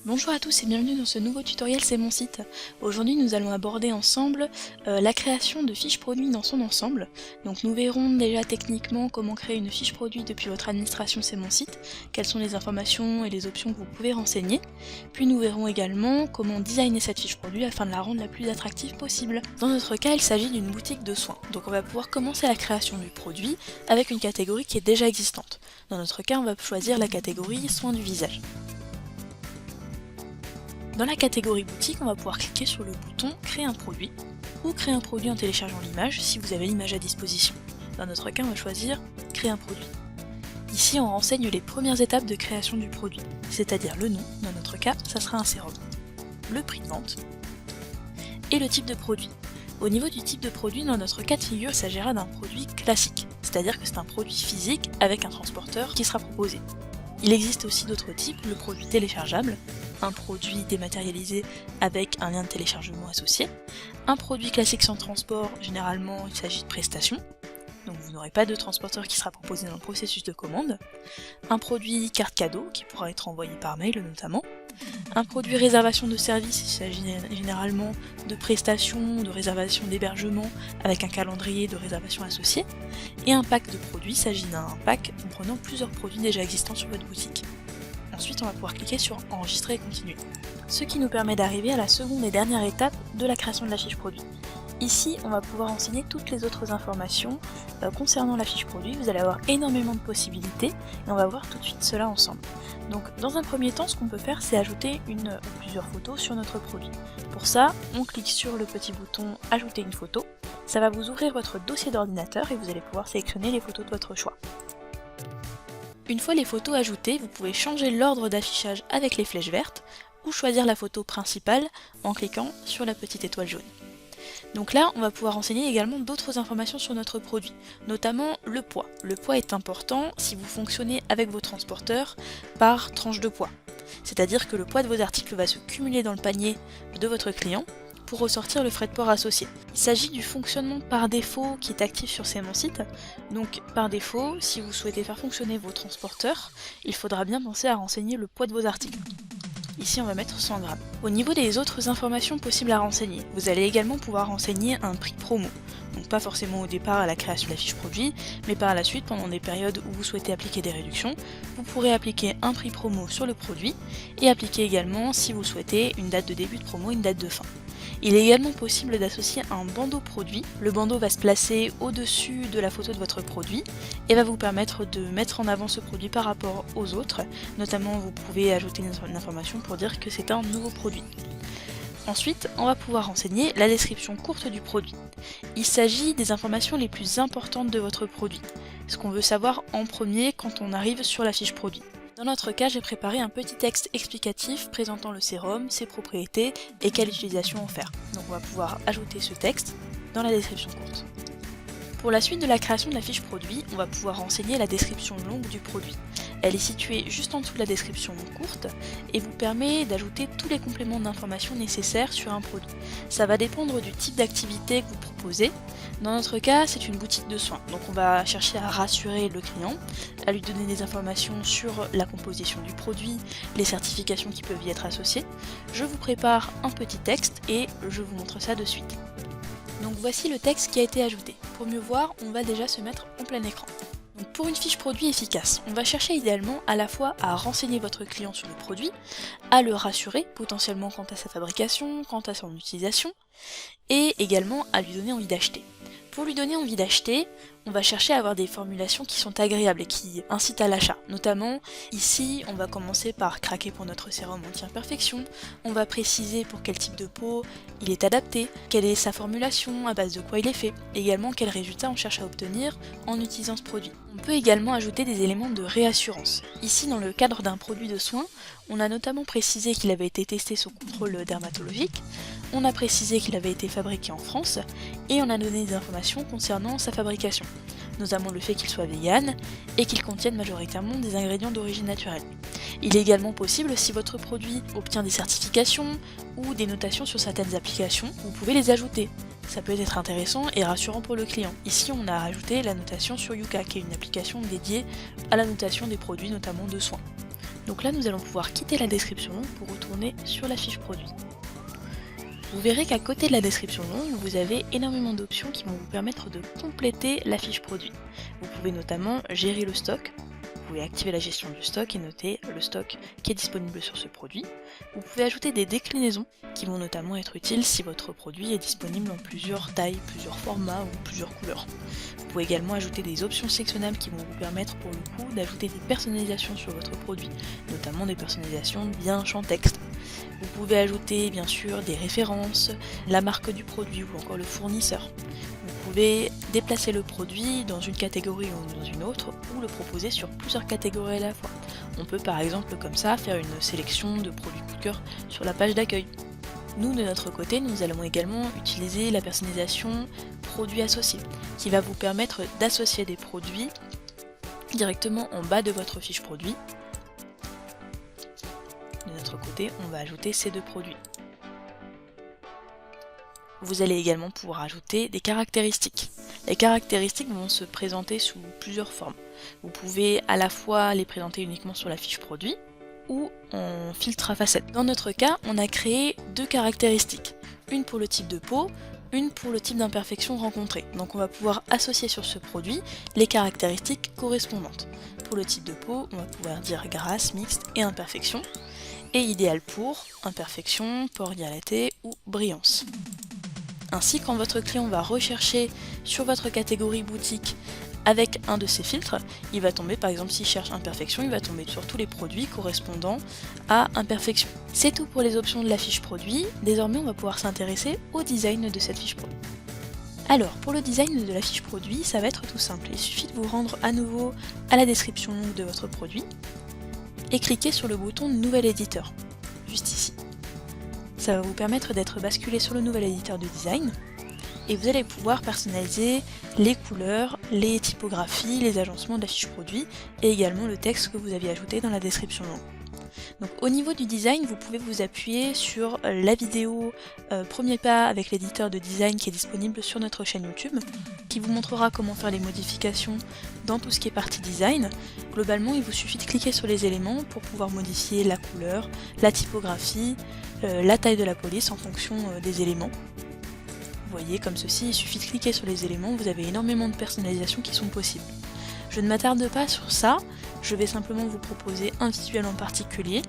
Bonjour à tous et bienvenue dans ce nouveau tutoriel C'est mon site. Aujourd'hui nous allons aborder ensemble la création de fiches produits dans son ensemble. Donc nous verrons déjà techniquement comment créer une fiche produit depuis votre administration C'est mon site, quelles sont les informations et les options que vous pouvez renseigner. Puis nous verrons également comment designer cette fiche produit afin de la rendre la plus attractive possible. Dans notre cas il s'agit d'une boutique de soins, donc on va pouvoir commencer la création du produit avec une catégorie qui est déjà existante. Dans notre cas on va choisir la catégorie soins du visage. Dans la catégorie boutique, on va pouvoir cliquer sur le bouton créer un produit ou créer un produit en téléchargeant l'image si vous avez l'image à disposition. Dans notre cas, on va choisir créer un produit. Ici, on renseigne les premières étapes de création du produit, c'est-à-dire le nom, dans notre cas, ça sera un sérum, le prix de vente et le type de produit. Au niveau du type de produit, dans notre cas de figure, il s'agira d'un produit classique, c'est-à-dire que c'est un produit physique avec un transporteur qui sera proposé. Il existe aussi d'autres types, le produit téléchargeable, un produit dématérialisé avec un lien de téléchargement associé, un produit classique sans transport, généralement il s'agit de prestations, donc vous n'aurez pas de transporteur qui sera proposé dans le processus de commande, un produit carte cadeau qui pourra être envoyé par mail notamment, un produit réservation de service, il s'agit généralement de prestations, de réservation d'hébergement avec un calendrier de réservation associé, et un pack de produits, il s'agit d'un pack comprenant plusieurs produits déjà existants sur votre boutique. Ensuite on va pouvoir cliquer sur enregistrer et continuer. Ce qui nous permet d'arriver à la seconde et dernière étape de la création de la fiche produit. Ici on va pouvoir renseigner toutes les autres informations concernant la fiche produit, vous allez avoir énormément de possibilités et on va voir tout de suite cela ensemble. Donc dans un premier temps ce qu'on peut faire c'est ajouter une ou plusieurs photos sur notre produit. Pour ça on clique sur le petit bouton ajouter une photo, ça va vous ouvrir votre dossier d'ordinateur et vous allez pouvoir sélectionner les photos de votre choix. Une fois les photos ajoutées, vous pouvez changer l'ordre d'affichage avec les flèches vertes ou choisir la photo principale en cliquant sur la petite étoile jaune. Donc là, on va pouvoir renseigner également d'autres informations sur notre produit, notamment le poids. Le poids est important si vous fonctionnez avec vos transporteurs par tranche de poids. C'est-à-dire que le poids de vos articles va se cumuler dans le panier de votre client pour ressortir le frais de port associé. Il s'agit du fonctionnement par défaut qui est actif sur C'est mon site. Donc par défaut, si vous souhaitez faire fonctionner vos transporteurs, il faudra bien penser à renseigner le poids de vos articles. Ici on va mettre 100 grammes. Au niveau des autres informations possibles à renseigner, vous allez également pouvoir renseigner un prix promo. Donc pas forcément au départ à la création de la fiche produit, mais par la suite pendant des périodes où vous souhaitez appliquer des réductions, vous pourrez appliquer un prix promo sur le produit et appliquer également, si vous le souhaitez, une date de début de promo et une date de fin. Il est également possible d'associer un bandeau produit. Le bandeau va se placer au-dessus de la photo de votre produit et va vous permettre de mettre en avant ce produit par rapport aux autres. Notamment, vous pouvez ajouter une information pour dire que c'est un nouveau produit. Ensuite, on va pouvoir renseigner la description courte du produit. Il s'agit des informations les plus importantes de votre produit, ce qu'on veut savoir en premier quand on arrive sur la fiche produit. Dans notre cas, j'ai préparé un petit texte explicatif présentant le sérum, ses propriétés et quelle utilisation en faire. Donc on va pouvoir ajouter ce texte dans la description courte. Pour la suite de la création de la fiche produit, on va pouvoir renseigner la description longue du produit. Elle est située juste en dessous de la description courte et vous permet d'ajouter tous les compléments d'information nécessaires sur un produit. Ça va dépendre du type d'activité que vous proposez. Dans notre cas, c'est une boutique de soins, donc on va chercher à rassurer le client, à lui donner des informations sur la composition du produit, les certifications qui peuvent y être associées. Je vous prépare un petit texte et je vous montre ça de suite. Donc voici le texte qui a été ajouté. Pour mieux voir, on va déjà se mettre en plein écran. Donc pour une fiche produit efficace, on va chercher idéalement à la fois à renseigner votre client sur le produit, à le rassurer potentiellement quant à sa fabrication, quant à son utilisation, et également à lui donner envie d'acheter. Pour lui donner envie d'acheter, on va chercher à avoir des formulations qui sont agréables et qui incitent à l'achat. Notamment, ici, on va commencer par craquer pour notre sérum anti-imperfection, on va préciser pour quel type de peau il est adapté, quelle est sa formulation, à base de quoi il est fait, également quels résultats on cherche à obtenir en utilisant ce produit. On peut également ajouter des éléments de réassurance. Ici, dans le cadre d'un produit de soins, on a notamment précisé qu'il avait été testé sous contrôle dermatologique, on a précisé qu'il avait été fabriqué en France, et on a donné des informations concernant sa fabrication, notamment le fait qu'il soit vegan et qu'il contienne majoritairement des ingrédients d'origine naturelle. Il est également possible, si votre produit obtient des certifications ou des notations sur certaines applications, vous pouvez les ajouter. Ça peut être intéressant et rassurant pour le client. Ici on a rajouté la notation sur Yuka, qui est une application dédiée à la notation des produits, notamment de soins. Donc là, nous allons pouvoir quitter la description longue pour retourner sur la fiche produit. Vous verrez qu'à côté de la description longue, vous avez énormément d'options qui vont vous permettre de compléter la fiche produit. Vous pouvez notamment gérer le stock, vous pouvez activer la gestion du stock et noter le stock qui est disponible sur ce produit. Vous pouvez ajouter des déclinaisons qui vont notamment être utiles si votre produit est disponible en plusieurs tailles, plusieurs formats ou plusieurs couleurs. Vous pouvez également ajouter des options sectionnables qui vont vous permettre pour le coup d'ajouter des personnalisations sur votre produit, notamment des personnalisations bien champ texte. Vous pouvez ajouter bien sûr des références, la marque du produit ou encore le fournisseur. Vous pouvez déplacer le produit dans une catégorie ou dans une autre ou le proposer sur plusieurs catégories à la fois. On peut par exemple comme ça faire une sélection de produits coup de cœur sur la page d'accueil. Nous de notre côté, nous allons également utiliser la personnalisation produit associé qui va vous permettre d'associer des produits directement en bas de votre fiche produit. De notre côté, on va ajouter ces deux produits. Vous allez également pouvoir ajouter des caractéristiques. Les caractéristiques vont se présenter sous plusieurs formes. Vous pouvez à la fois les présenter uniquement sur la fiche produit ou en filtre à facettes. Dans notre cas, on a créé deux caractéristiques. Une pour le type de peau, une pour le type d'imperfection rencontrée. Donc on va pouvoir associer sur ce produit les caractéristiques correspondantes. Pour le type de peau, on va pouvoir dire grasse, mixte et imperfection. Et idéal pour imperfection, port dilaté ou brillance. Ainsi, quand votre client va rechercher sur votre catégorie boutique avec un de ces filtres, il va tomber, par exemple s'il cherche imperfection, il va tomber sur tous les produits correspondant à imperfection. C'est tout pour les options de la fiche produit. Désormais, on va pouvoir s'intéresser au design de cette fiche produit. Alors, pour le design de la fiche produit, ça va être tout simple. Il suffit de vous rendre à nouveau à la description longue de votre produit et cliquer sur le bouton Nouvel éditeur, juste ici. Ça va vous permettre d'être basculé sur le nouvel éditeur de design et vous allez pouvoir personnaliser les couleurs, les typographies, les agencements de la fiche produit et également le texte que vous aviez ajouté dans la description longue. Donc au niveau du design, vous pouvez vous appuyer sur la vidéo premier pas avec l'éditeur de design qui est disponible sur notre chaîne YouTube, qui vous montrera comment faire les modifications dans tout ce qui est partie design. Globalement, il vous suffit de cliquer sur les éléments pour pouvoir modifier la couleur, la typographie, la taille de la police en fonction des éléments. Vous voyez comme ceci, il suffit de cliquer sur les éléments, vous avez énormément de personnalisations qui sont possibles. Je ne m'attarde pas sur ça, je vais simplement vous proposer un visuel en particulier.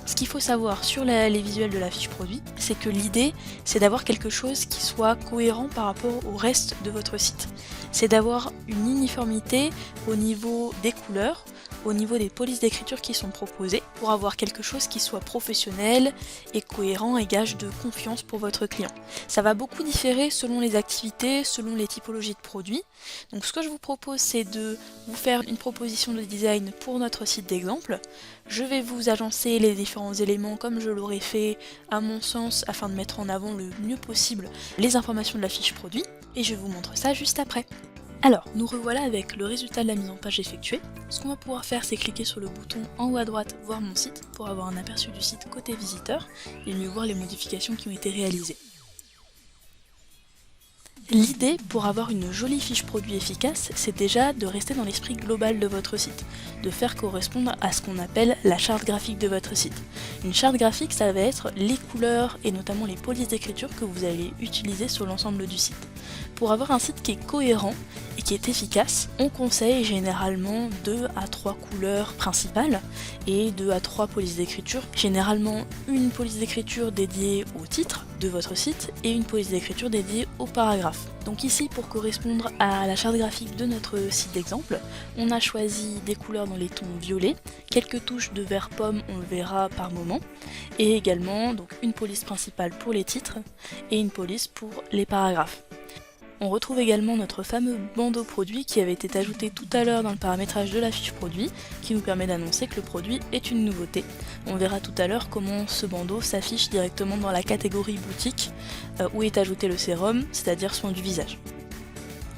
Ce qu'il faut savoir sur les visuels de la fiche produit, c'est que l'idée, c'est d'avoir quelque chose qui soit cohérent par rapport au reste de votre site. C'est d'avoir une uniformité au niveau des couleurs, au niveau des polices d'écriture qui sont proposées, pour avoir quelque chose qui soit professionnel et cohérent et gage de confiance pour votre client. Ça va beaucoup différer selon les activités, selon les typologies de produits. Donc ce que je vous propose, c'est de vous faire une proposition de design pour notre site d'exemple. Je vais vous agencer les différents éléments comme je l'aurais fait à mon sens afin de mettre en avant le mieux possible les informations de la fiche produit et je vous montre ça juste après. Alors, nous revoilà avec le résultat de la mise en page effectuée. Ce qu'on va pouvoir faire, c'est cliquer sur le bouton en haut à droite « Voir mon site » pour avoir un aperçu du site côté visiteur et mieux voir les modifications qui ont été réalisées. L'idée pour avoir une jolie fiche produit efficace, c'est déjà de rester dans l'esprit global de votre site, de faire correspondre à ce qu'on appelle la charte graphique de votre site. Une charte graphique, ça va être les couleurs et notamment les polices d'écriture que vous allez utiliser sur l'ensemble du site. Pour avoir un site qui est cohérent et qui est efficace, on conseille généralement 2 à 3 couleurs principales et 2 à 3 polices d'écriture. Généralement une police d'écriture dédiée au titre de votre site et une police d'écriture dédiée au paragraphe. Donc ici, pour correspondre à la charte graphique de notre site d'exemple, on a choisi des couleurs dans les tons violets, quelques touches de vert pomme, on le verra par moment, et également donc une police principale pour les titres et une police pour les paragraphes. On retrouve également notre fameux bandeau produit qui avait été ajouté tout à l'heure dans le paramétrage de la fiche produit, qui nous permet d'annoncer que le produit est une nouveauté. On verra tout à l'heure comment ce bandeau s'affiche directement dans la catégorie boutique où est ajouté le sérum, c'est-à-dire soin du visage.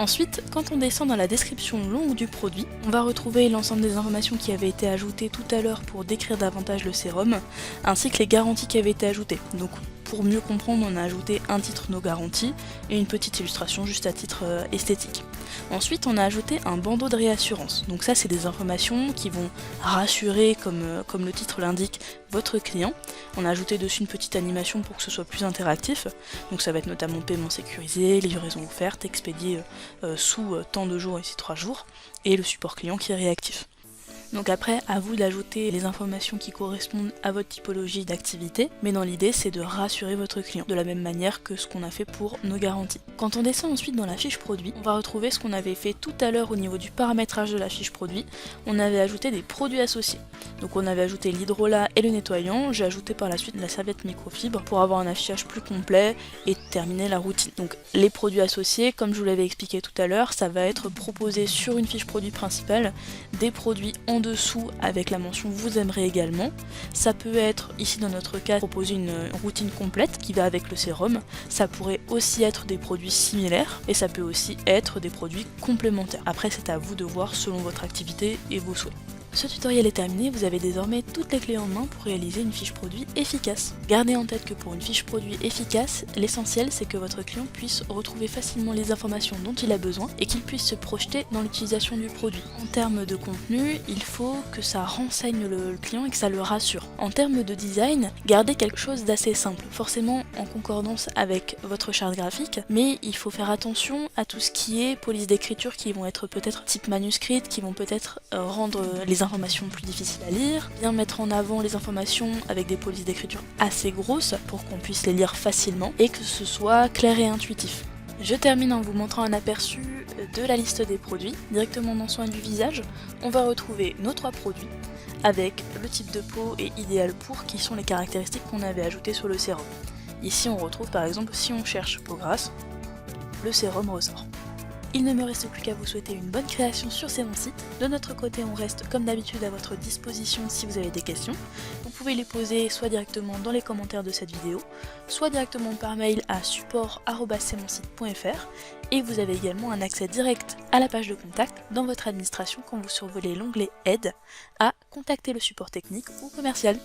Ensuite, quand on descend dans la description longue du produit, on va retrouver l'ensemble des informations qui avaient été ajoutées tout à l'heure pour décrire davantage le sérum, ainsi que les garanties qui avaient été ajoutées. Donc pour mieux comprendre, on a ajouté un titre no garantie et une petite illustration juste à titre esthétique. Ensuite, on a ajouté un bandeau de réassurance. Donc ça, c'est des informations qui vont rassurer, comme le titre l'indique, votre client. On a ajouté dessus une petite animation pour que ce soit plus interactif. Donc ça va être notamment paiement sécurisé, livraison offerte, expédié sous tant de jours, ici 3 jours, et le support client qui est réactif. Donc après, à vous d'ajouter les informations qui correspondent à votre typologie d'activité, mais dans l'idée, c'est de rassurer votre client, de la même manière que ce qu'on a fait pour nos garanties. Quand on descend ensuite dans la fiche produit, on va retrouver ce qu'on avait fait tout à l'heure au niveau du paramétrage de la fiche produit. On avait ajouté des produits associés. Donc on avait ajouté l'hydrolat et le nettoyant, j'ai ajouté par la suite la serviette microfibre pour avoir un affichage plus complet et terminer la routine. Donc les produits associés, comme je vous l'avais expliqué tout à l'heure, ça va être proposé sur une fiche produit principale, des produits en dessous avec la mention vous aimerez également. Ça peut être, ici dans notre cas, proposer une routine complète qui va avec le sérum. Ça pourrait aussi être des produits similaires et ça peut aussi être des produits complémentaires. Après, c'est à vous de voir selon votre activité et vos souhaits. Ce tutoriel est terminé, vous avez désormais toutes les clés en main pour réaliser une fiche produit efficace. Gardez en tête que pour une fiche produit efficace, l'essentiel c'est que votre client puisse retrouver facilement les informations dont il a besoin et qu'il puisse se projeter dans l'utilisation du produit. En termes de contenu, il faut que ça renseigne le client et que ça le rassure. En termes de design, gardez quelque chose d'assez simple, forcément en concordance avec votre charte graphique, mais il faut faire attention à tout ce qui est police d'écriture qui vont être peut-être type manuscrite, qui vont peut-être rendre les informations plus difficiles à lire, bien mettre en avant les informations avec des polices d'écriture assez grosses pour qu'on puisse les lire facilement et que ce soit clair et intuitif. Je termine en vous montrant un aperçu de la liste des produits. Directement dans soins du visage, on va retrouver nos 3 produits avec le type de peau et idéal pour qui sont les caractéristiques qu'on avait ajoutées sur le sérum. Ici on retrouve par exemple, si on cherche peau grasse, le sérum ressort. Il ne me reste plus qu'à vous souhaiter une bonne création sur C'est mon site. De notre côté, on reste comme d'habitude à votre disposition si vous avez des questions. Vous pouvez les poser soit directement dans les commentaires de cette vidéo, soit directement par mail à support@cmonsite.fr et vous avez également un accès direct à la page de contact dans votre administration quand vous survolez l'onglet Aide à contacter le support technique ou commercial.